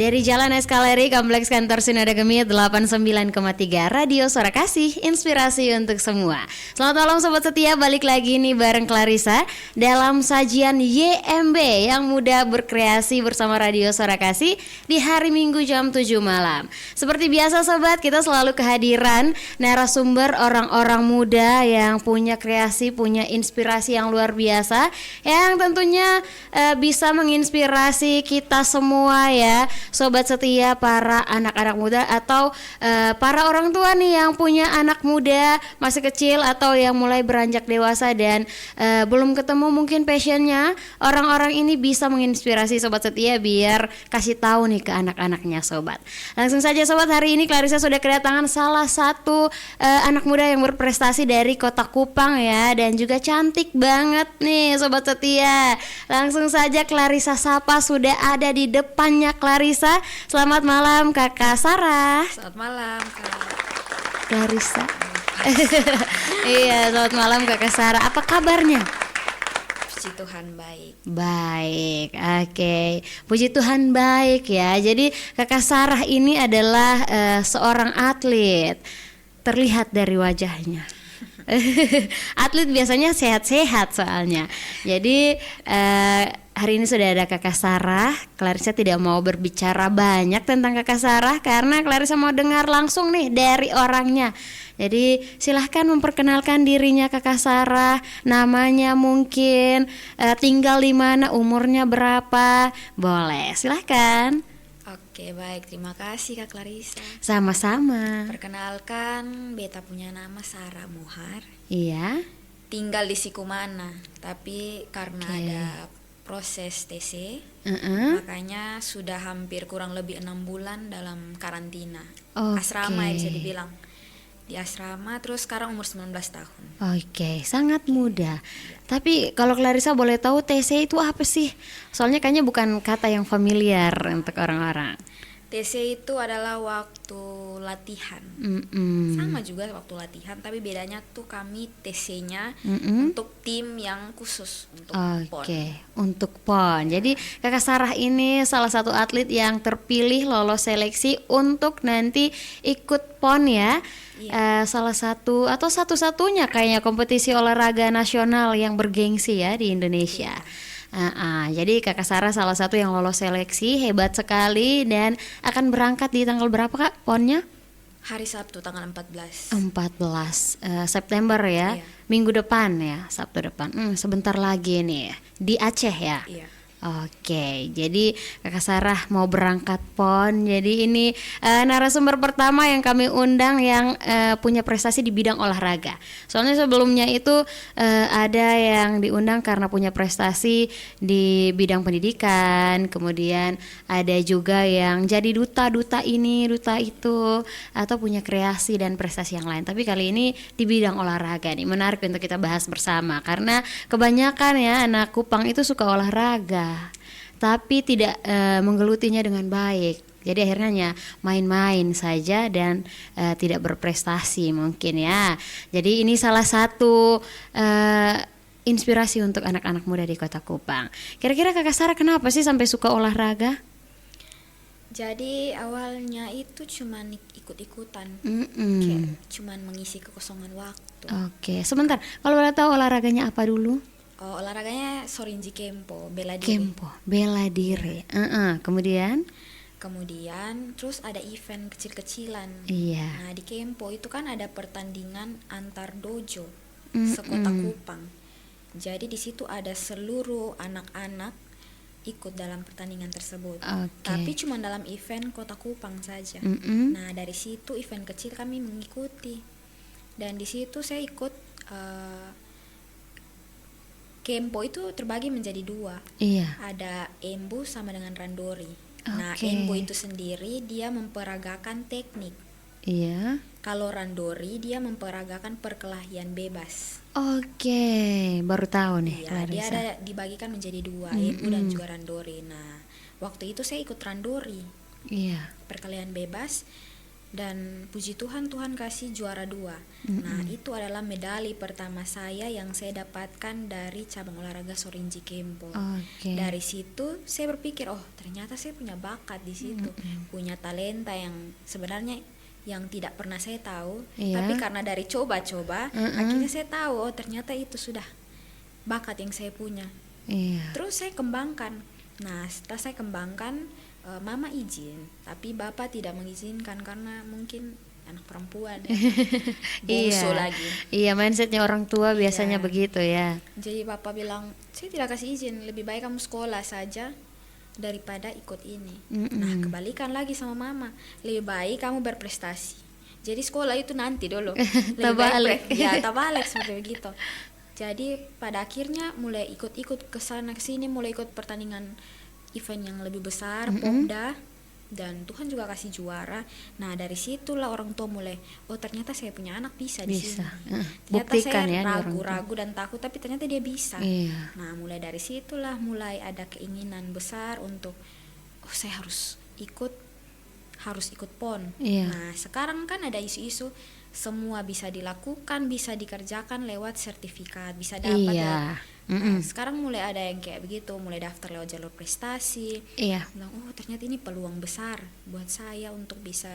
Dari Jalan Eskaleri, Kompleks Kantor Sinode Gemit 89,3 Radio Suara Kasih, inspirasi untuk semua. Selamat malam sobat setia, balik lagi nih bareng Clarissa dalam sajian YMB yang mudah berkreasi bersama Radio Suara Kasih di hari Minggu jam 7 malam. Seperti biasa sobat, kita selalu kehadiran narasumber orang-orang muda yang punya kreasi, punya inspirasi yang luar biasa, yang tentunya bisa menginspirasi kita semua ya, sobat setia, para anak-anak muda atau para orang tua nih yang punya anak muda masih kecil atau yang mulai beranjak dewasa dan belum ketemu mungkin passionnya. Orang-orang ini bisa menginspirasi sobat setia biar kasih tahu nih ke anak-anaknya sobat. Langsung saja sobat, hari ini Clarissa sudah kedatangan salah satu anak muda yang berprestasi dari Kota Kupang ya, dan juga cantik banget nih sobat setia. Langsung saja Clarissa sapa, sudah ada di depannya Clarissa. Selamat malam Kakak Sarah. Selamat malam Kak Clarissa. Iya, selamat malam Kakak Sarah. Apa kabarnya? Puji Tuhan baik. Baik, oke. Puji Tuhan baik ya. Jadi Kakak Sarah ini adalah seorang atlet. Terlihat dari wajahnya. Atlet biasanya sehat-sehat soalnya. Jadi hari ini sudah ada Kakak Sarah. Clarissa tidak mau berbicara banyak tentang Kakak Sarah karena Clarissa mau dengar langsung nih dari orangnya. Jadi silahkan memperkenalkan dirinya Kakak Sarah, namanya mungkin, tinggal di mana, umurnya berapa, boleh silahkan. Oke baik, terima kasih Kak Clarissa. Sama-sama. Perkenalkan, beta punya nama Sarah Mohar. Iya. Tinggal di Sikumana, tapi karena ada proses TC, makanya sudah hampir kurang lebih 6 bulan dalam karantina. Asrama ya bisa dibilang. Di asrama, terus sekarang umur 19 tahun. Oke, sangat muda. Tapi kalau Clarissa boleh tahu TC itu apa sih? Soalnya kayaknya bukan kata yang familiar untuk orang-orang. TC itu adalah waktu latihan. Sama juga waktu latihan, tapi bedanya tuh kami TC-nya untuk tim yang khusus untuk PON. Oke, untuk PON. Jadi Kakak Sarah ini salah satu atlet yang terpilih lolos seleksi untuk nanti ikut PON ya. Iya. Salah satu atau satu-satunya kayaknya kompetisi olahraga nasional yang bergengsi ya di Indonesia. Jadi Kakak Sarah salah satu yang lolos seleksi, hebat sekali, dan akan berangkat di tanggal berapa Kak PON-nya? Hari Sabtu tanggal 14 September ya, iya. Minggu depan ya, Sabtu depan, sebentar lagi nih di Aceh ya. Iya. Oke, jadi Kakak Sarah mau berangkat PON. Jadi ini narasumber pertama yang kami undang yang punya prestasi di bidang olahraga. Soalnya sebelumnya itu ada yang diundang karena punya prestasi di bidang pendidikan. Kemudian ada juga yang jadi duta ini, duta itu, atau punya kreasi dan prestasi yang lain. Tapi kali ini di bidang olahraga nih, menarik untuk kita bahas bersama. Karena kebanyakan ya anak Kupang itu suka olahraga, tapi tidak menggelutinya dengan baik. Jadi akhirnya main-main saja dan tidak berprestasi mungkin ya. Jadi ini salah satu inspirasi untuk anak-anak muda di Kota Kupang. Kira-kira Kakak Sarah kenapa sih sampai suka olahraga? Jadi awalnya itu cuman ikut-ikutan, cuman mengisi kekosongan waktu. Oke, sebentar. Kalau boleh tahu olahraganya apa dulu? Olahraganya Sorinji Kempo, bela diri. Kempo, bela diri. Kemudian terus ada event kecil-kecilan. Iya. Nah di Kempo itu kan ada pertandingan antar dojo sekota Kupang. Jadi di situ ada seluruh anak-anak ikut dalam pertandingan tersebut. Tapi cuma dalam event Kota Kupang saja. Nah dari situ event kecil kami mengikuti. Dan di situ saya ikut Kempo itu terbagi menjadi 2. Iya. Ada Embu sama dengan Randori. Nah, Embu itu sendiri dia memperagakan teknik. Iya. Kalau Randori dia memperagakan perkelahian bebas. Baru tahu nih. Iya, dia ada dibagikan menjadi 2, Embu dan juga Randori. Nah, waktu itu saya ikut Randori. Iya. Perkelahian bebas. Dan puji Tuhan, Tuhan kasih juara 2. Nah, itu adalah medali pertama saya yang saya dapatkan dari cabang olahraga Sorinji Kempo. Dari situ saya berpikir, oh ternyata saya punya bakat di situ, punya talenta yang sebenarnya yang tidak pernah saya tahu. Tapi karena dari coba-coba, akhirnya saya tahu, oh ternyata itu sudah bakat yang saya punya. Terus saya kembangkan. Nah, setelah saya kembangkan, mama izin, tapi bapak tidak mengizinkan karena mungkin anak perempuan ya. Bungsu lagi. Iya, mindsetnya orang tua biasanya begitu ya. Jadi bapak bilang, saya tidak kasih izin, lebih baik kamu sekolah saja daripada ikut ini. Nah, kebalikan lagi sama mama, lebih baik kamu berprestasi. Jadi sekolah itu nanti dulu. Terbalik. Terbalik seperti begitu. Jadi pada akhirnya mulai ikut-ikut ke sana ke sini, mulai ikut pertandingan event yang lebih besar, Popda, dan Tuhan juga kasih juara. Nah, dari situlah orang tua mulai, oh ternyata saya punya anak bisa di sini. Ternyata buktikan saya ya, ragu dan takut, tapi ternyata dia bisa. Nah, mulai dari situlah mulai ada keinginan besar untuk, oh saya harus ikut PON. Nah, sekarang kan ada isu-isu semua bisa dilakukan, bisa dikerjakan lewat sertifikat, bisa dapat. Nah, sekarang mulai ada yang kayak begitu, mulai daftar lewat jalur prestasi. Bilang, oh ternyata ini peluang besar buat saya untuk bisa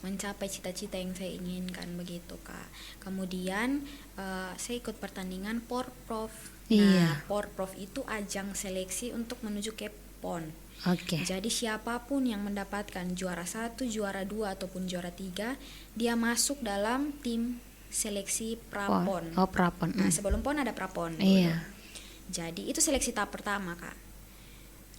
mencapai cita-cita yang saya inginkan begitu, Kak. Kemudian saya ikut pertandingan Porprov. Nah, Porprov itu ajang seleksi untuk menuju ke PON. Jadi siapapun yang mendapatkan juara 1, juara 2 ataupun juara 3, dia masuk dalam tim seleksi prapon. Prapon. Nah, sebelum PON ada prapon. Jadi itu seleksi tahap pertama, Kak.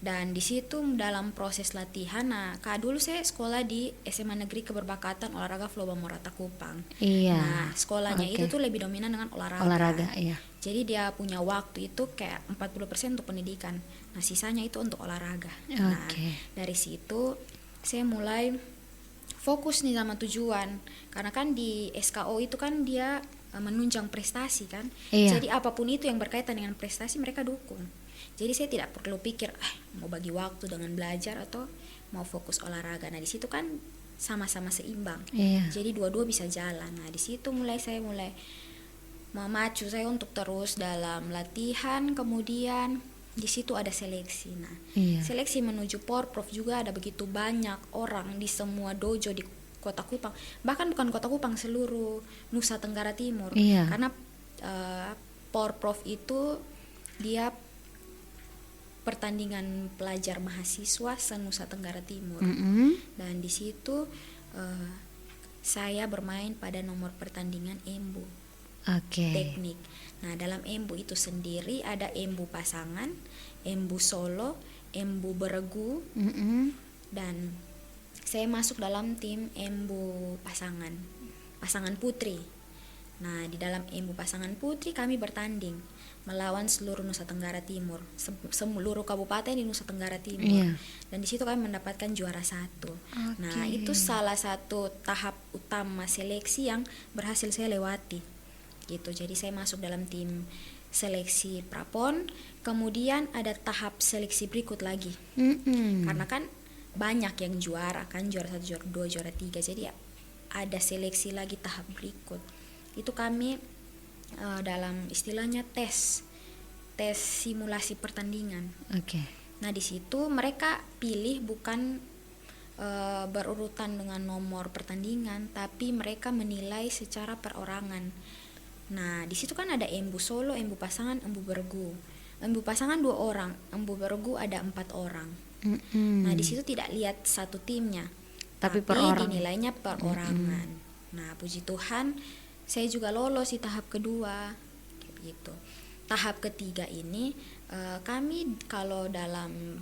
Dan di situ dalam proses latihan, nah Kak, dulu saya sekolah di SMA Negeri Keberbakat Olahraga Floba Morata Kupang. Nah, sekolahnya itu tuh lebih dominan dengan olahraga. Jadi dia punya waktu itu kayak 40% untuk pendidikan. Nah, sisanya itu untuk olahraga. Nah, dari situ saya mulai fokus nih sama tujuan, karena kan di SKO itu kan dia menunjang prestasi kan. Jadi apapun itu yang berkaitan dengan prestasi mereka dukung. Jadi saya tidak perlu pikir mau bagi waktu dengan belajar atau mau fokus olahraga. Nah, di situ kan sama-sama seimbang. Jadi dua-dua bisa jalan. Nah, di situ saya mulai memacu saya untuk terus dalam latihan. Kemudian di situ ada seleksi. Nah, seleksi menuju Porprov juga ada begitu banyak orang di semua dojo di Kota Kupang. Bahkan bukan Kota Kupang, seluruh Nusa Tenggara Timur. Karena Porprov itu dia pertandingan pelajar mahasiswa se-Nusa Tenggara Timur. Dan di situ saya bermain pada nomor pertandingan embu. Teknik. Nah, dalam embu itu sendiri ada embu pasangan, embu solo, embu beregu, dan saya masuk dalam tim embu pasangan putri. Nah, di dalam embu pasangan putri kami bertanding melawan seluruh Nusa Tenggara Timur, seluruh kabupaten di Nusa Tenggara Timur. Dan di situ kami mendapatkan juara 1. Nah, itu salah satu tahap utama seleksi yang berhasil saya lewati. Gitu. Jadi saya masuk dalam tim seleksi prapon. Kemudian ada tahap seleksi berikut lagi. Karena kan banyak yang juara kan, juara 1, juara 2, juara 3. Jadi ada seleksi lagi tahap berikut. Itu kami dalam istilahnya tes simulasi pertandingan. Nah, di situ mereka pilih bukan berurutan dengan nomor pertandingan, tapi mereka menilai secara perorangan. Nah, di situ kan ada embu solo, embu pasangan, embu beregu. Embu pasangan 2 orang, embu beregu ada 4 orang. Nah, di situ tidak lihat satu timnya, tapi dinilainya perorangan. Nah, puji Tuhan saya juga lolos di tahap kedua, kayak gitu. Tahap ketiga ini kami kalau dalam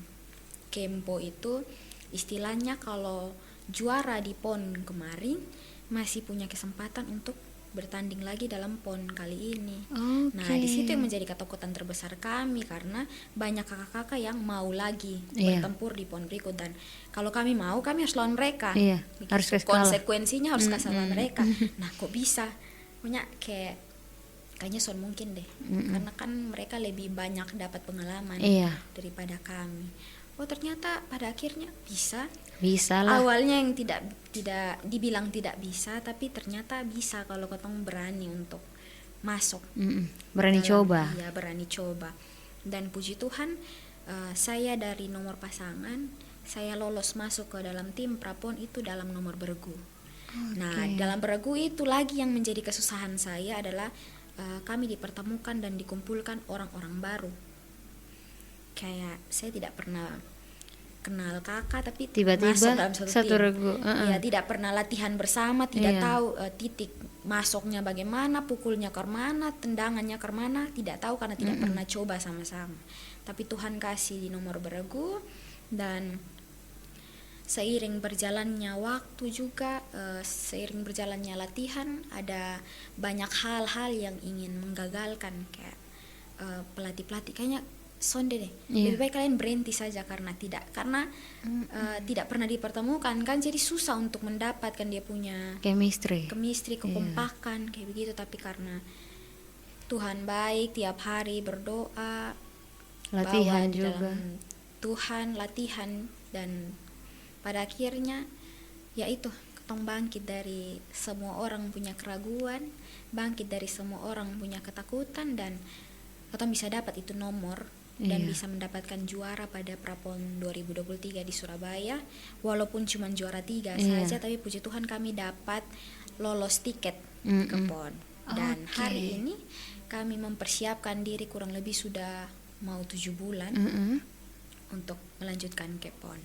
Kempo itu istilahnya kalau juara di PON kemarin masih punya kesempatan untuk bertanding lagi dalam PON kali ini. Nah, di situ yang menjadi ketakutan terbesar kami karena banyak kakak-kakak yang mau lagi bertempur di PON berikut, dan kalau kami mau, kami harus lawan mereka. Harus konsekuensinya harus kasih lawan mereka. Nah, kok bisa? Punya kayaknya son mungkin deh. Karena kan mereka lebih banyak dapat pengalaman daripada kami. oh ternyata pada akhirnya bisa. Bisa lah. Awalnya yang tidak dibilang tidak bisa, tapi ternyata bisa kalau ketong berani untuk masuk. Berani coba. Iya, berani coba. Dan puji Tuhan, saya dari nomor pasangan, saya lolos masuk ke dalam tim prapon itu dalam nomor beregu. Nah, dalam beregu itu lagi yang menjadi kesusahan saya adalah kami dipertemukan dan dikumpulkan orang-orang baru. Kayak saya tidak pernah kenal kakak, tapi tiba-tiba masuk dalam satu tim. regu. Ya, tidak pernah latihan bersama, tidak tahu titik masuknya bagaimana, pukulnya ke mana, tendangannya ke mana, tidak tahu karena tidak pernah coba sama-sama. Tapi Tuhan kasih di nomor beregu, dan seiring berjalannya waktu juga, seiring berjalannya latihan, ada banyak hal-hal yang ingin menggagalkan, kayak pelatih-pelatih kayaknya sonde deh, lebih baik kalian berhenti saja karena tidak pernah dipertemukan kan, jadi susah untuk mendapatkan dia punya chemistry, kekompakan kayak begitu. Tapi karena Tuhan baik, tiap hari berdoa, latihan bawa di juga dalam Tuhan, latihan, dan pada akhirnya ya itu, ketong bangkit dari semua orang punya keraguan, bangkit dari semua orang punya ketakutan, dan ketong bisa dapat itu nomor dan bisa mendapatkan juara pada Prapon 2023 di Surabaya. Walaupun cuma juara 3 saja, tapi puji Tuhan kami dapat lolos tiket ke PON. Dan hari ini kami mempersiapkan diri kurang lebih sudah mau 7 bulan untuk melanjutkan ke PON.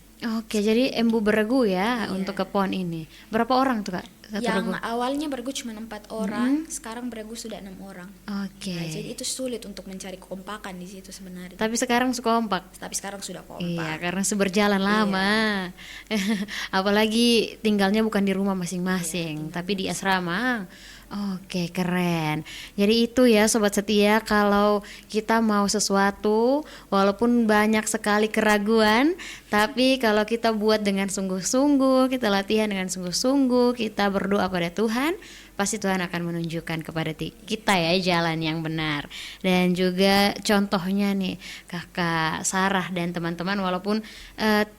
Jadi Embu beregu ya untuk ke PON ini. Berapa orang tuh Kak? Yang awalnya beregu cuma 4 orang, sekarang beregu sudah 6 orang. Nah, jadi itu sulit untuk mencari kekompakan di situ sebenarnya. Tapi sekarang kompak. Tapi sekarang sudah kompak. Iya, karena berjalan lama. Apalagi tinggalnya bukan di rumah masing-masing, tapi di asrama. Oke, keren. Jadi itu ya sobat setia, kalau kita mau sesuatu walaupun banyak sekali keraguan, tapi kalau kita buat dengan sungguh-sungguh, kita latihan dengan sungguh-sungguh, kita berdoa pada Tuhan, pasti Tuhan akan menunjukkan kepada kita ya jalan yang benar. Dan juga contohnya nih Kakak Sarah dan teman-teman, walaupun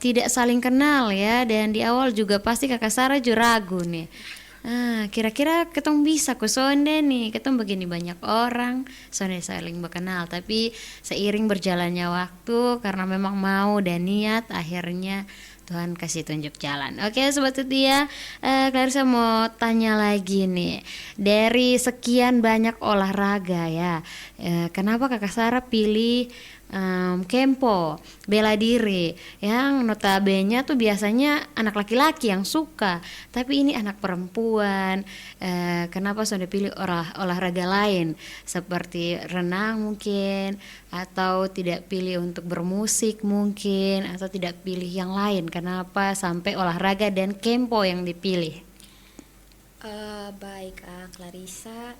tidak saling kenal ya, dan di awal juga pasti Kakak Sarah juga ragu nih. Kira-kira ketong bisa ku sonde nih, ketong begini banyak orang, sonde saling berkenal. Tapi seiring berjalannya waktu, karena memang mau dan niat, akhirnya Tuhan kasih tunjuk jalan. Oke sobat setia, Clarissa mau tanya lagi nih, dari sekian banyak olahraga ya, kenapa Kakak Sarah pilih kempo, bela diri, yang notabene tuh biasanya anak laki-laki yang suka, tapi ini anak perempuan. Kenapa sudah pilih olahraga lain seperti renang mungkin, atau tidak pilih untuk bermusik mungkin, atau tidak pilih yang lain? Kenapa sampai olahraga dan kempo yang dipilih? Baik Clarissa,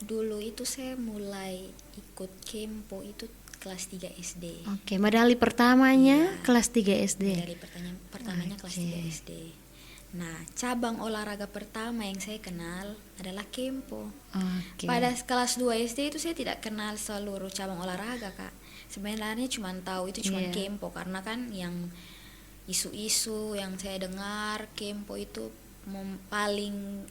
dulu itu saya mulai ikut kempo itu kelas 3 SD. Medali pertamanya kelas 3 SD. Medali pertamanya kelas 3 SD. Nah, cabang olahraga pertama yang saya kenal adalah kempo. Pada kelas 2 SD itu saya tidak kenal seluruh cabang olahraga, Kak. Sebenarnya cuma tahu itu cuma kempo, karena kan yang isu-isu yang saya dengar, kempo itu paling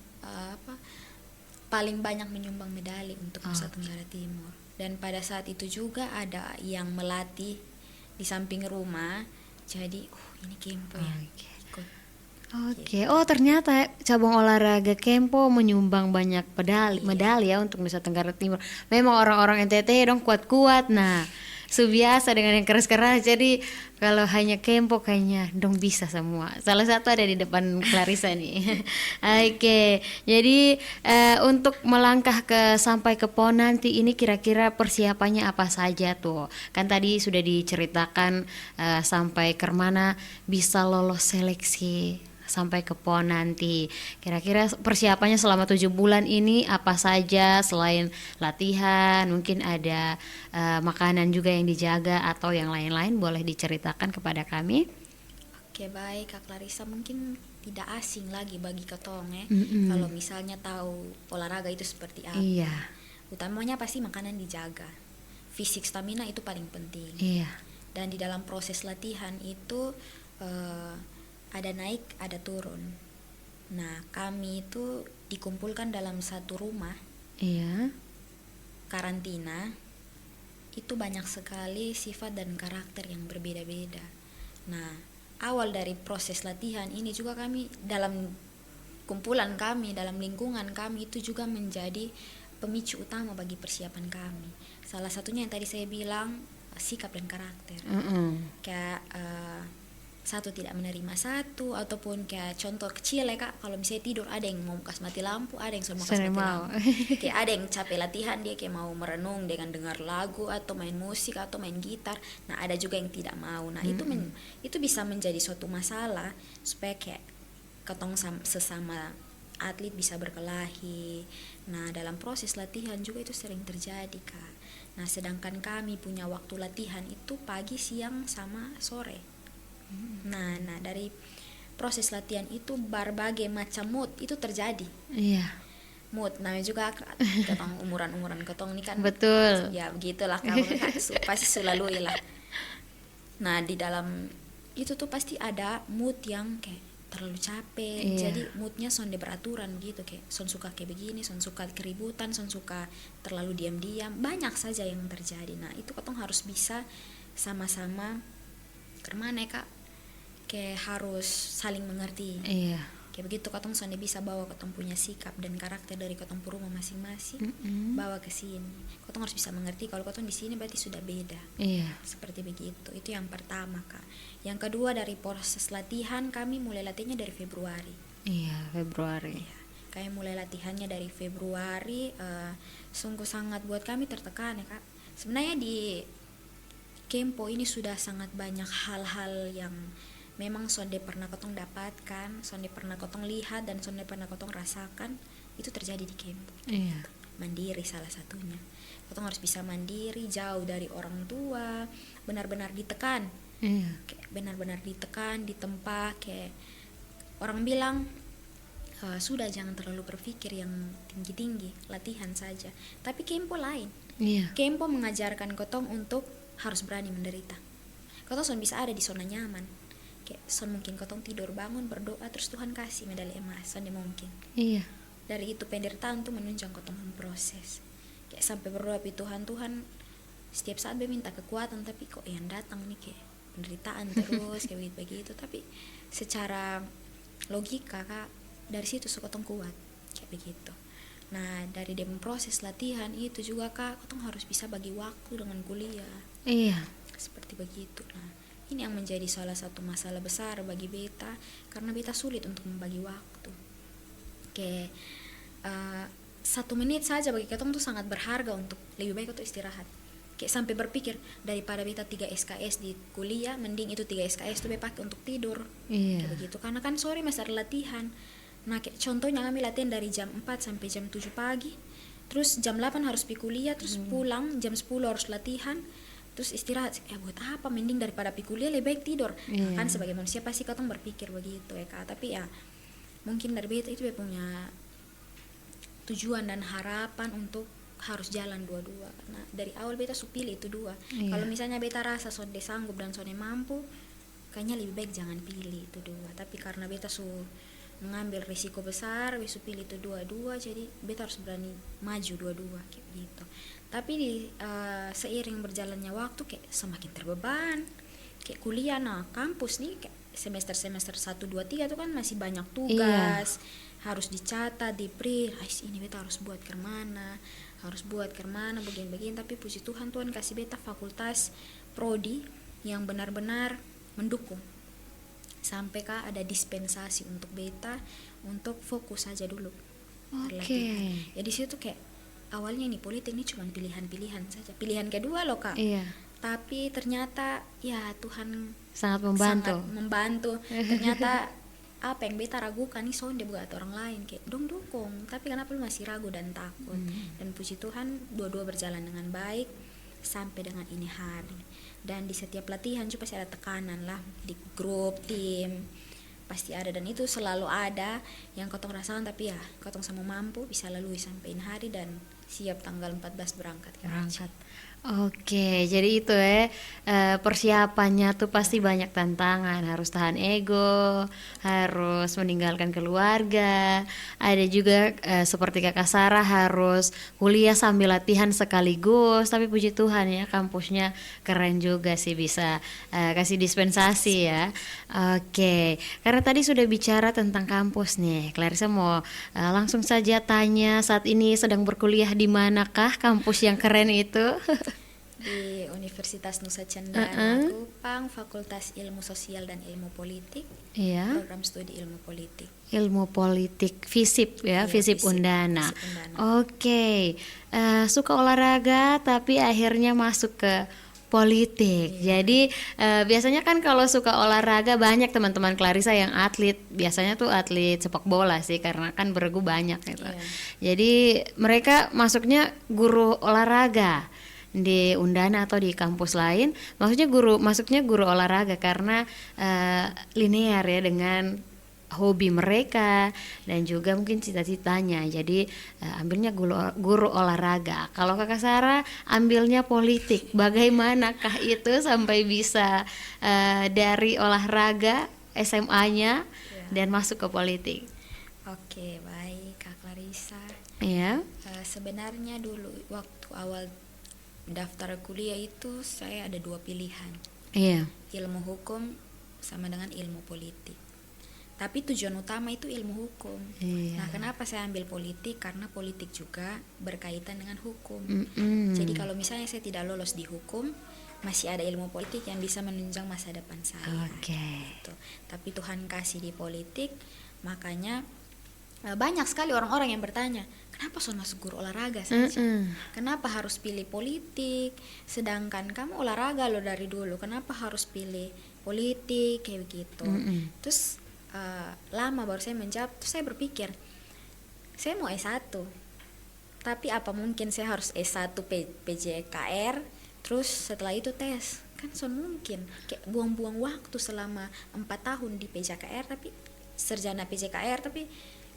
banyak menyumbang medali untuk Nusa Tenggara Timur. Dan pada saat itu juga ada yang melatih di samping rumah, jadi ini kempo ya. Ternyata cabang olahraga kempo menyumbang banyak medali ya untuk Nusa Tenggara Timur. Memang orang-orang NTT dong kuat-kuat. Nah, subiasa dengan yang keras-keras, jadi kalau hanya kempo kayaknya dong bisa semua. Salah satu ada di depan Clarissa nih. Jadi untuk melangkah sampai ke PON nanti ini, kira-kira persiapannya apa saja tuh? Kan tadi sudah diceritakan sampai ke mana bisa lolos seleksi sampai ke PON nanti. Kira-kira persiapannya selama 7 bulan ini apa saja selain latihan? Mungkin ada makanan juga yang dijaga atau yang lain-lain, boleh diceritakan kepada kami? Baik Kak Clarissa, mungkin tidak asing lagi bagi ketong kalau misalnya tahu olahraga itu seperti apa. Utamanya pasti makanan dijaga. Fisik, stamina itu paling penting. Dan di dalam proses latihan itu ada naik, ada turun. Nah, kami itu dikumpulkan dalam satu rumah. Iya. Karantina. Itu banyak sekali sifat dan karakter yang berbeda-beda. Nah, awal dari proses latihan ini juga kami dalam kumpulan kami, dalam lingkungan kami itu juga menjadi pemicu utama bagi persiapan kami. Salah satunya yang tadi saya bilang, sikap dan karakter. Kayak satu tidak menerima satu, ataupun kayak contoh kecil ya Kak, kalau misalnya tidur ada yang mau kasih mati lampu, ada yang suruh kasih mati lampu. Kayak ada yang capek latihan, dia kayak mau merenung dengan dengar lagu atau main musik atau main gitar. Nah, ada juga yang tidak mau. Nah, itu bisa menjadi suatu masalah supaya kayak ketong sesama atlet bisa berkelahi. Nah, dalam proses latihan juga itu sering terjadi Kak. Nah, sedangkan kami punya waktu latihan itu pagi, siang, sama sore. Nah, dari proses latihan itu berbagai macam mood itu terjadi. Iya. Mood, namanya juga ketong umuran ketong ini kan. Betul. Ya begitulah kamu kan, pasti sulalui lah. Nah, di dalam itu tuh pasti ada mood yang kayak terlalu capek. Iya. Jadi moodnya sonde beraturan gitu, kayak son suka kayak begini, son suka keributan, son suka terlalu diam-diam, banyak saja yang terjadi. Nah, itu ketong harus bisa sama-sama kemana ya Kak, kayak harus saling mengerti. Iya. Kayak begitu ketong sonde bisa bawa ketong punya sikap dan karakter dari ketong rumah masing-masing, bawa ke sini. Ketong harus bisa mengerti kalau ketong di sini berarti sudah beda. Iya. Seperti begitu. Itu yang pertama Kak. Yang kedua, dari proses latihan kami mulai latihannya dari Februari. Iya, Februari. Iya. Kami mulai latihannya dari Februari. Sungguh sangat buat kami tertekan ya Kak. Sebenarnya di Kempo ini sudah sangat banyak hal-hal yang memang sonde pernah kotong dapatkan, sonde pernah kotong lihat, dan sonde pernah kotong rasakan, itu terjadi di Kempo. Iya. Mandiri salah satunya. Kotong harus bisa mandiri, jauh dari orang tua, benar-benar ditekan. Iya. Kayak benar-benar ditekan, ditempa, kayak orang bilang sudah jangan terlalu berpikir yang tinggi-tinggi, latihan saja. Tapi Kempo lain. Iya. Kempo mengajarkan kotong untuk harus berani menderita. Kotong son bisa ada di zona nyaman. Kayak son mungkin kotong tidur bangun berdoa terus Tuhan kasih medali emas, son mungkin. Iya. Dari itu penderitaan tuh menunjang kotong memproses. Kayak sampai berdoa pi Tuhan, setiap saat dia minta kekuatan, tapi kok yang datang nih kayak penderitaan terus kayak begitu. Tapi secara logika Kak, dari situ kotong kuat kayak begitu. Nah, dari dem proses latihan itu juga Kak, kotong harus bisa bagi waktu dengan kuliah. Iya. Seperti begitu. Nah, ini yang menjadi salah satu masalah besar bagi beta, karena beta sulit untuk membagi waktu. Kayak 1 menit saja bagi ketong tuh sangat berharga, untuk lebih baik untuk istirahat. Kayak sampai berpikir daripada beta 3 SKS di kuliah, mending itu 3 SKS tuh beta pakai untuk tidur. Iya. Kayak begitu, karena kan sore masih ada latihan. Nah, kayak contohnya kami latihan dari jam 4 sampai jam 7 pagi. Terus jam 8 harus pergi kuliah, terus pulang jam 10 harus latihan. Terus istirahat, buat apa, mending daripada pergi kuliah lebih baik tidur. Iya. Kan sebagai manusia pasti ketong berpikir begitu ya Kak. Tapi ya mungkin dari beta itu punya tujuan dan harapan untuk harus jalan dua-dua, karena dari awal beta pilih itu dua. Iya. Kalau misalnya beta rasa sonde sanggup dan sonde mampu, kayaknya lebih baik jangan pilih itu dua. Tapi karena beta mengambil risiko besar, beta pilih itu dua-dua, jadi beta harus berani maju dua-dua kayak gitu. Tapi seiring berjalannya waktu kayak semakin terbeban. Kayak kuliah, kampus nih kayak semester 1, 2, 3 tuh kan masih banyak tugas. Iya. Harus dicatat, di print. Ini beta harus buat kemana, begini-begini. Tapi puji Tuhan, Tuhan kasih beta fakultas prodi yang benar-benar mendukung. Sampai Kak ada dispensasi untuk beta untuk fokus saja dulu. Oke. Ya di situ kayak awalnya nih politik ini cuma pilihan-pilihan saja. Pilihan kedua loh Kak. Iya. Tapi ternyata ya Tuhan sangat membantu. Ternyata apa yang beta ragukan nih sonde buat orang lain kayak dukung. Tapi kenapa lu masih ragu dan takut? Dan puji Tuhan dua-dua berjalan dengan baik sampai dengan ini hari. Dan di setiap latihan juga pasti ada tekanan lah, di grup, tim pasti ada, dan itu selalu ada yang kotong rasakan. Tapi ya kotong sama mampu bisa lalui sampai ini hari dan siap tanggal 14 berangkat ke Aceh. Berangkat. Oke, jadi itu persiapannya tuh pasti banyak tantangan, harus tahan ego, harus meninggalkan keluarga. Ada juga seperti Kakak Sarah harus kuliah sambil latihan sekaligus. Tapi puji Tuhan ya, kampusnya keren juga sih, bisa kasih dispensasi ya. Oke, karena tadi sudah bicara tentang kampus nih, Clarissa mau langsung saja tanya, saat ini sedang berkuliah di manakah kampus yang keren itu? Di Universitas Nusa Cendana Kupang, Fakultas Ilmu Sosial dan Ilmu Politik, Iya. program studi Ilmu Politik. Ilmu politik, FISIP ya, Iya, FISIP FISIP, Undana. FISIP Undana. Oke, suka olahraga tapi akhirnya masuk ke politik. Jadi biasanya kan kalau suka olahraga banyak teman-teman Clarissa yang atlet. Biasanya tuh atlet sepak bola sih, karena kan beregu banyak gitu. Iya. Jadi mereka masuknya guru olahraga di Undana atau di kampus lain, masuknya guru olahraga karena linear ya dengan hobi mereka dan juga mungkin cita-citanya. Jadi ambilnya guru olahraga. Kalau Kakak Sarah ambilnya politik. Bagaimanakah itu sampai bisa dari olahraga SMA-nya dan masuk ke politik? Oke, baik Kak Clarissa. Ya. Sebenarnya dulu waktu awal daftar kuliah itu saya ada 2 pilihan. Iya. Ilmu hukum sama dengan ilmu politik. Tapi tujuan utama itu ilmu hukum. Iya. Nah, kenapa saya ambil politik? Karena politik juga berkaitan dengan hukum. Mm-mm. Jadi kalau misalnya saya tidak lolos di hukum, masih ada ilmu politik yang bisa menunjang masa depan saya. Oke. Gitu. Tapi Tuhan kasih di politik, makanya banyak sekali orang-orang yang bertanya, kenapa suruh masuk guru olahraga saja? Kenapa harus pilih politik? Sedangkan kamu olahraga lo dari dulu, kenapa harus pilih politik kayak begitu? Terus lama baru saya menjawab. Terus saya berpikir, saya mau S1, tapi apa mungkin saya harus S1 PJKR, terus setelah itu tes? Kan so mungkin, kayak buang-buang waktu selama 4 tahun di PJKR, tapi sarjana PJKR tapi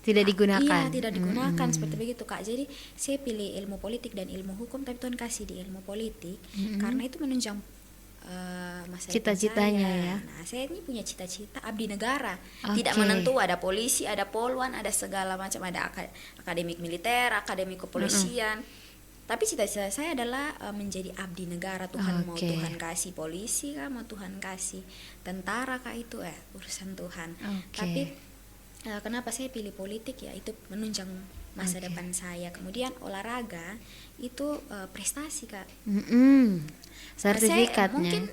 tidak digunakan. Iya, tidak digunakan seperti begitu Kak. Jadi saya pilih ilmu politik dan ilmu hukum, tapi Tuhan kasih di ilmu politik karena itu menunjang masa depan cita-citanya saya. ya. Nah, saya ini punya cita-cita abdi negara. Oke. Tidak menentu, ada polisi, ada poluan, ada segala macam, ada akademik militer, akademik kepolisian. Tapi cita-cita saya adalah menjadi abdi negara. Tuhan mau Tuhan kasih polisi kah, mau Tuhan kasih tentara kah, itu urusan Tuhan. Tapi kenapa saya pilih politik ya, itu menunjang masa depan saya. Kemudian olahraga itu prestasi Kak. Sertifikatnya mungkin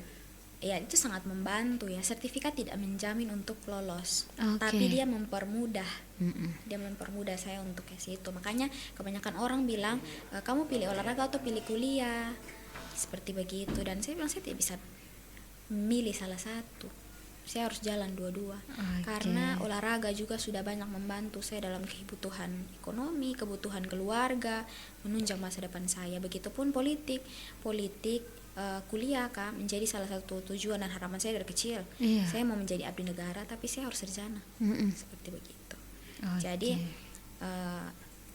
ya itu sangat membantu ya. Sertifikat tidak menjamin untuk lolos, tapi dia mempermudah. Dia mempermudah saya untuk ke situ. Makanya kebanyakan orang bilang kamu pilih olahraga atau pilih kuliah, seperti begitu. Dan saya bilang saya tidak bisa milih salah satu, saya harus jalan dua-dua. Karena olahraga juga sudah banyak membantu saya dalam kebutuhan ekonomi, kebutuhan keluarga, menunjang masa depan saya. Begitupun politik kuliah Kak, menjadi salah satu tujuan dan harapan saya dari kecil. Saya mau menjadi abdi negara, tapi saya harus sarjana. Seperti begitu. Jadi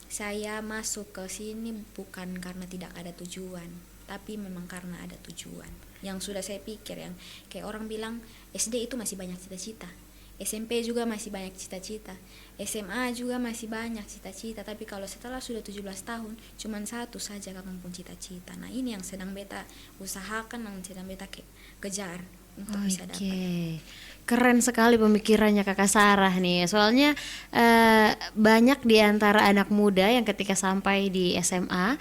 saya masuk ke sini bukan karena tidak ada tujuan, tapi memang karena ada tujuan yang sudah saya pikir. Yang kayak orang bilang SD itu masih banyak cita-cita, SMP juga masih banyak cita-cita, SMA juga masih banyak cita-cita, tapi kalau setelah sudah 17 tahun cuman satu saja kamu punya cita-cita. Nah, ini yang sedang beta usahakan, yang sedang beta kejar untuk bisa dapat. Keren sekali pemikirannya Kakak Sarah nih. Soalnya banyak di antara anak muda yang ketika sampai di SMA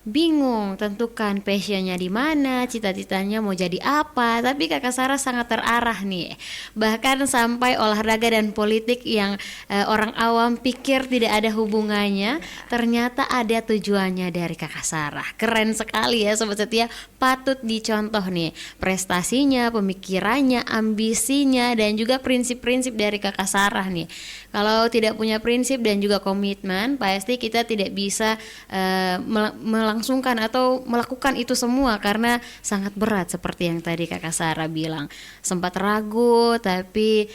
bingung tentukan passionnya di mana, cita-citanya mau jadi apa. Tapi Kakak Sarah sangat terarah nih, bahkan sampai olahraga dan politik yang orang awam pikir tidak ada hubungannya, ternyata ada tujuannya dari Kakak Sarah. Keren sekali ya Sobat Setia, patut dicontoh nih prestasinya, pemikirannya, ambisinya, dan juga prinsip-prinsip dari Kakak Sarah nih. Kalau tidak punya prinsip dan juga komitmen, pasti kita tidak bisa melakukan melangsungkan atau melakukan itu semua karena sangat berat seperti yang tadi Kakak Sarah bilang. Sempat ragu, tapi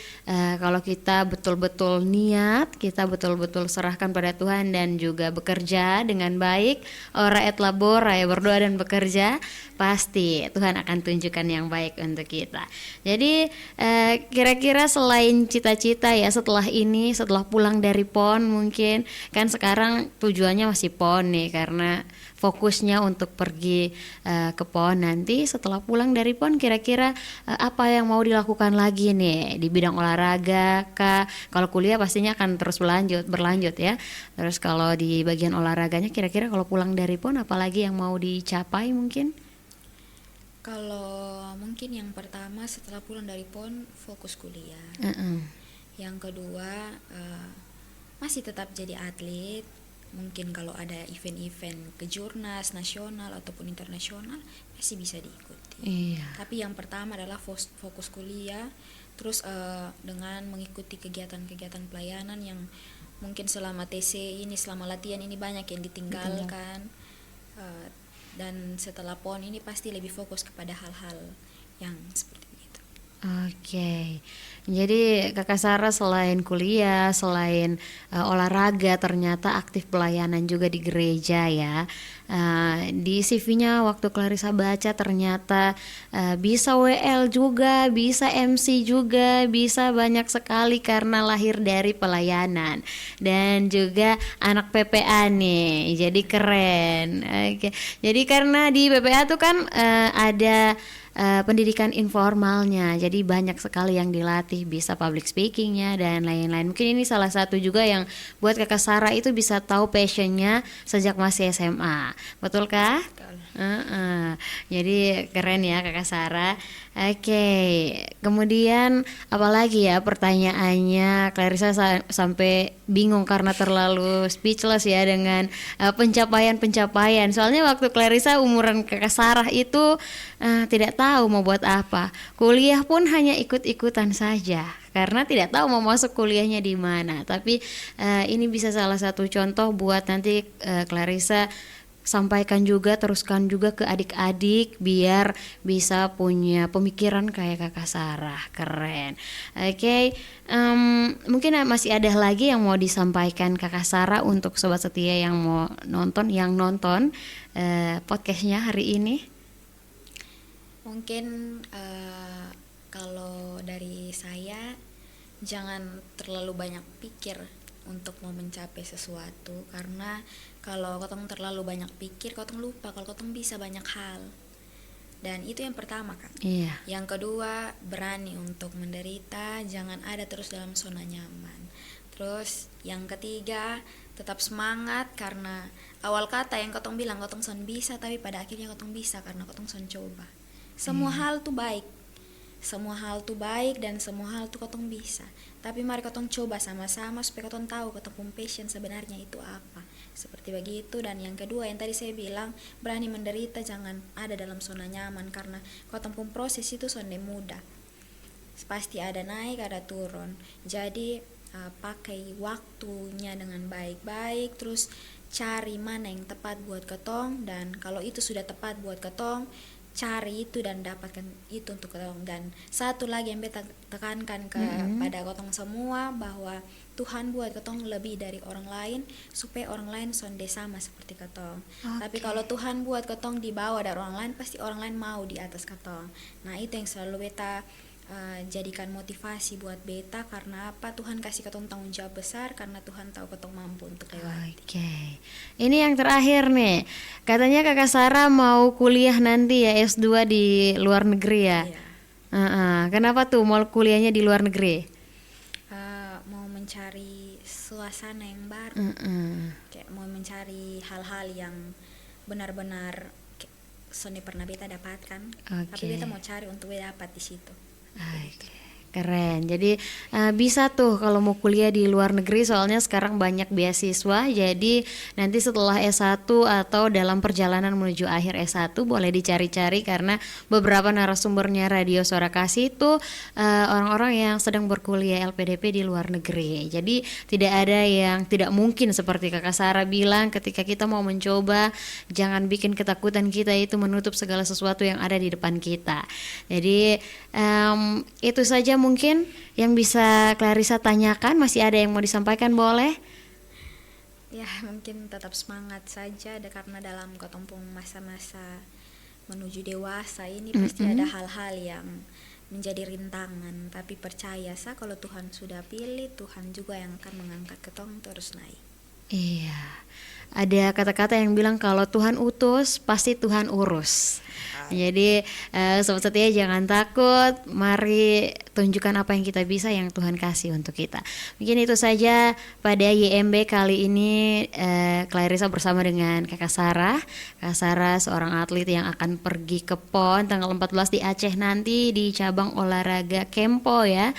kalau kita betul-betul niat, kita betul-betul serahkan pada Tuhan dan juga bekerja dengan baik, ora et labora, ya, berdoa dan bekerja, pasti Tuhan akan tunjukkan yang baik untuk kita. Jadi kira-kira selain cita-cita ya setelah ini, setelah pulang dari PON, mungkin kan sekarang tujuannya masih PON nih karena fokusnya untuk pergi ke PON. Nanti setelah pulang dari PON kira-kira apa yang mau dilakukan lagi nih di bidang olahraga kah? Kalau kuliah pastinya akan terus berlanjut ya. Terus kalau di bagian olahraganya kira-kira kalau pulang dari PON apalagi yang mau dicapai mungkin? Kalau mungkin yang pertama setelah pulang dari PON fokus kuliah. Yang kedua masih tetap jadi atlet. Mungkin kalau ada event-event kejurnas nasional ataupun internasional masih bisa diikuti. Iya. Tapi yang pertama adalah fokus kuliah. Terus dengan mengikuti kegiatan-kegiatan pelayanan yang mungkin selama TC ini, selama latihan ini banyak yang ditinggalkan. Dan setelah PON ini pasti lebih fokus kepada hal-hal yang seperti itu. Oke. Jadi Kakak Sarah selain kuliah, selain olahraga, ternyata aktif pelayanan juga di gereja ya. Di CV-nya waktu Clarissa baca ternyata bisa WL juga, bisa MC juga, bisa banyak sekali karena lahir dari pelayanan. Dan juga anak PPA nih, jadi keren. Oke. Jadi karena di PPA tuh kan ada pendidikan informalnya, jadi banyak sekali yang dilatih, bisa public speakingnya dan lain-lain. Mungkin ini salah satu juga yang buat Kakak Sarah itu bisa tahu passionnya sejak masih SMA, betul kah? Betul. Jadi keren ya Kakak Sarah. Oke, kemudian apalagi ya pertanyaannya, Clarissa sampai bingung karena terlalu speechless ya dengan pencapaian. Soalnya waktu Clarissa umuran Kakak Sarah itu tidak tahu mau buat apa. Kuliah pun hanya ikut-ikutan saja karena tidak tahu mau masuk kuliahnya di mana. Tapi ini bisa salah satu contoh buat nanti Clarissa sampaikan juga, teruskan juga ke adik-adik biar bisa punya pemikiran kayak Kakak Sarah. Keren. Oke, mungkin masih ada lagi yang mau disampaikan Kakak Sarah untuk sobat setia yang mau nonton, podcastnya hari ini. Mungkin kalau dari saya jangan terlalu banyak pikir untuk mau mencapai sesuatu, karena kalau kotong terlalu banyak pikir kotong lupa kalau kotong bisa banyak hal. Dan itu yang pertama kan. Iya. Yang kedua, berani untuk menderita, jangan ada terus dalam zona nyaman. Terus yang ketiga, tetap semangat karena awal kata yang kotong bilang kotong son bisa, tapi pada akhirnya kotong bisa karena kotong son coba. Semua hal tuh baik. Semua hal tuh baik dan semua hal tuh kotong bisa. Tapi mari kotong coba sama-sama supaya kotong tahu kotong punya passion sebenarnya itu apa. Seperti begitu. Dan yang kedua yang tadi saya bilang, berani menderita, jangan ada dalam zona nyaman karena kotong punya proses itu sonde mudah. Pasti ada naik, ada turun. Jadi pakai waktunya dengan baik-baik, terus cari mana yang tepat buat kotong, dan kalau itu sudah tepat buat kotong, cari itu dan dapatkan itu untuk kotong. Dan satu lagi yang beta tekankan kepada kotong semua, bahwa Tuhan buat kotong lebih dari orang lain supaya orang lain sonde sama seperti kotong. Tapi kalau Tuhan buat kotong di bawah dari orang lain, pasti orang lain mau di atas kotong. Nah itu yang selalu beta jadikan motivasi buat beta. Karena apa? Tuhan kasih kotong tanggung jawab besar karena Tuhan tahu kotong mampu untuk lewati. Oke. Ini yang terakhir nih. Katanya Kakak Sarah mau kuliah nanti ya S2 di luar negeri ya. Iya. Kenapa tuh mau kuliahnya di luar negeri? Mau mencari suasana yang baru. Kayak mau mencari hal-hal yang benar-benar Sony pernah beta dapatkan. Tapi beta mau cari untuk beta dapat di situ. Oke. Keren. Jadi bisa tuh kalau mau kuliah di luar negeri, soalnya sekarang banyak beasiswa. Jadi nanti setelah S1 atau dalam perjalanan menuju akhir S1 boleh dicari-cari, karena beberapa narasumbernya Radio Suara Kasih itu orang-orang yang sedang berkuliah LPDP di luar negeri. Jadi tidak ada yang tidak mungkin, seperti Kakak Sarah bilang, ketika kita mau mencoba, jangan bikin ketakutan kita itu menutup segala sesuatu yang ada di depan kita. Jadi itu saja mungkin yang bisa Clarissa tanyakan. Masih ada yang mau disampaikan, boleh? Ya, mungkin tetap semangat saja, karena dalam ketumpung masa-masa menuju dewasa ini pasti ada hal-hal yang menjadi rintangan, tapi percaya kalau Tuhan sudah pilih, Tuhan juga yang akan mengangkat ketong terus naik. Iya. Ada kata-kata yang bilang kalau Tuhan utus, pasti Tuhan urus. Jadi sobat setia jangan takut, mari tunjukkan apa yang kita bisa, yang Tuhan kasih untuk kita. Mungkin itu saja pada YMB kali ini. Clarissa bersama dengan Kakak Sarah. Kakak Sarah seorang atlet yang akan pergi ke PON tanggal 14 di Aceh nanti di cabang olahraga Kempo ya.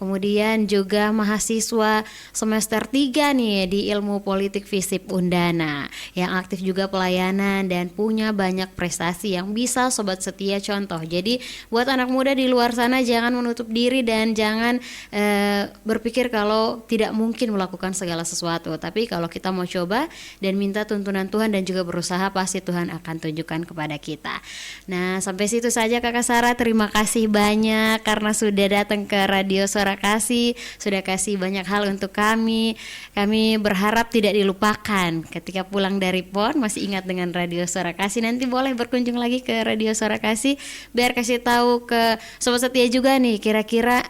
Kemudian juga mahasiswa semester 3 nih di Ilmu Politik FISIP Undana yang aktif juga pelayanan dan punya banyak prestasi yang bisa sobat setia contoh. Jadi buat anak muda di luar sana, jangan menutup diri dan jangan berpikir kalau tidak mungkin melakukan segala sesuatu. Tapi kalau kita mau coba dan minta tuntunan Tuhan dan juga berusaha, pasti Tuhan akan tunjukkan kepada kita. Nah, sampai situ saja Kakak Sarah. Terima kasih banyak karena sudah datang ke Radio Suara Kasih, sudah kasih banyak hal untuk kami. Kami berharap tidak dilupakan ketika pulang dari PON, masih ingat dengan Radio Suara Kasih. Nanti boleh berkunjung lagi ke Radio Suara Kasih biar kasih tahu ke sobat setia juga nih, kira-kira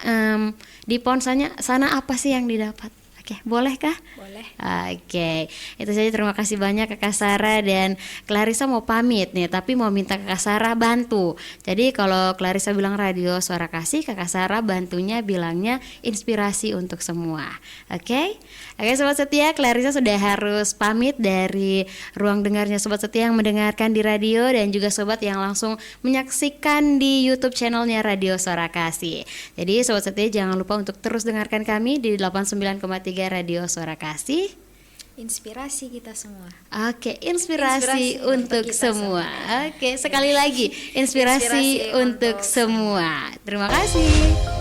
di PON sana apa sih yang didapat. Oke, bolehkah? Boleh. Oke, itu saja. Terima kasih banyak Kakak Sarah, dan Clarissa mau pamit nih, tapi mau minta Kakak Sarah bantu. Jadi kalau Clarissa bilang Radio Suara Kasih, Kakak Sarah bantunya bilangnya inspirasi untuk semua. Oke, sobat setia, Clarissa sudah harus pamit dari ruang dengarnya sobat setia yang mendengarkan di radio, dan juga sobat yang langsung menyaksikan di YouTube channelnya Radio Suara Kasih. Jadi sobat setia jangan lupa untuk terus dengarkan kami di 89,3 Radio Suara Kasih. Inspirasi kita semua. Oke, inspirasi untuk semua. Oke, sekali lagi inspirasi untuk semua. Terima kasih.